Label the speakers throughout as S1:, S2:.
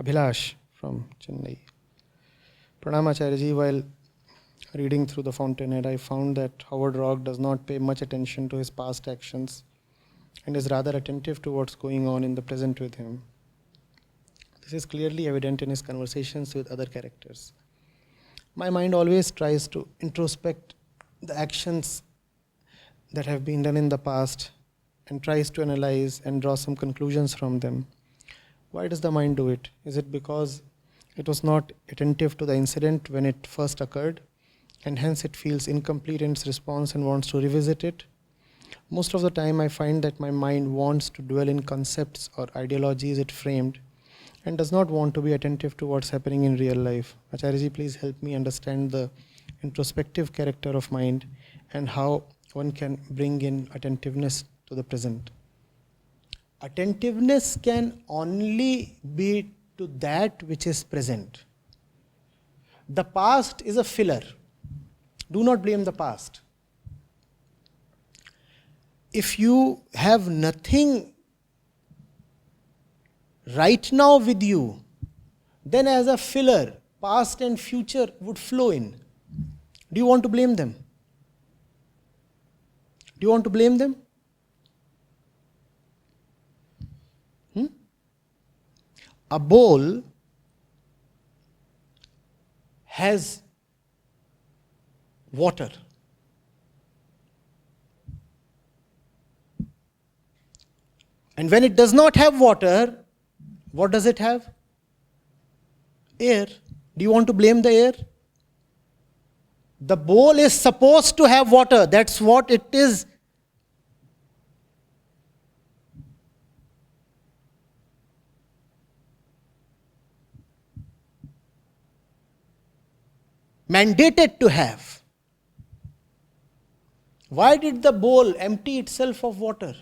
S1: Abhilash from Chennai. Pranam Acharya, while reading through the Fountainhead, I found that Howard Rock does not pay much attention to his past actions and is rather attentive to what's going on in the present with him. This is clearly evident in his conversations with other characters. My mind always tries to introspect the actions that have been done in the past and tries to analyze and draw some conclusions from them. Why does the mind do it? Is it because it was not attentive to the incident when it first occurred, and hence it feels incomplete in its response and wants to revisit it? Most of the time I find that my mind wants to dwell in concepts or ideologies it framed and does not want to be attentive to what's happening in real life. Acharya, please help me understand the introspective character of mind and how one can bring in attentiveness to the present. Attentiveness can only be to that which is present. The past is a filler. Do not blame the past. If you have nothing right now with you, then as a filler, past and future would flow in. Do you want to blame them? Do you want to blame them? A bowl has water. And when it does not have water, what does it have? Air. Do you want to blame the air? The bowl is supposed to have water. That's what it is. Mandated to have. Why did the bowl empty itself of water?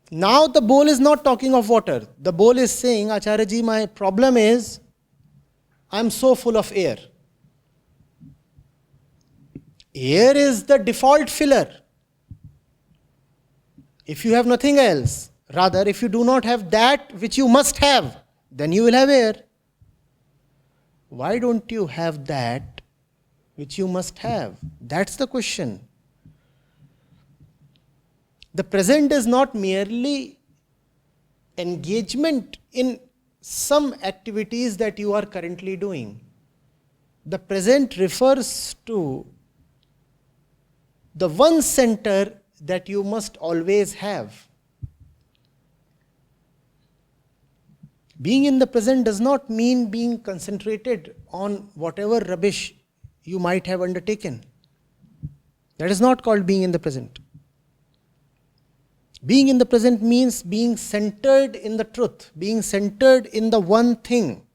S1: Now the bowl is not talking of water. The bowl is saying, Acharya ji, my problem is, I am so full of air. Air is the default filler. If you have nothing else, rather if you do not have that which you must have, then you will have air. Why don't you have that which you must have? That's the question. The present is not merely engagement in some activities that you are currently doing. The present refers to the one center that you must always have. Being in the present does not mean being concentrated on whatever rubbish you might have undertaken. That is not called being in the present. Being in the present means being centered in the truth, being centered in the one thing.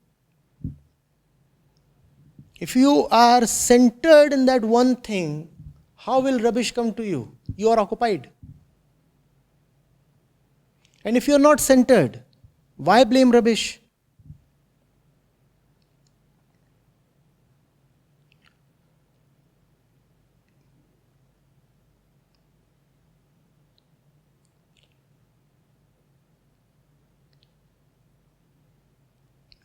S1: If you are centered in that one thing, how will rubbish come to you? You are occupied. And if you are not centered, why blame rubbish?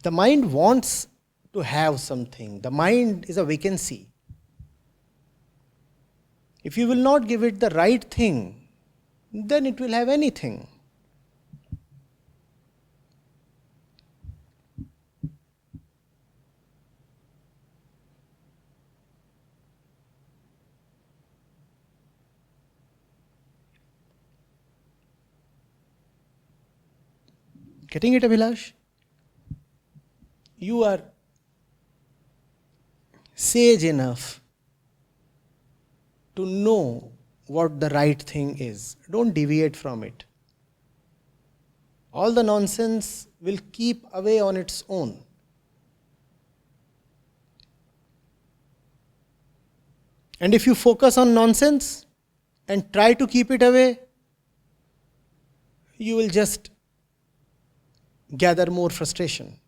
S1: The mind wants to have something. The mind is a vacancy. If you will not give it the right thing, then it will have anything. Getting it, Abhilash? You are sage enough to know what the right thing is. Don't deviate from it. All the nonsense will keep away on its own. And if you focus on nonsense and try to keep it away, you will just gather more frustration.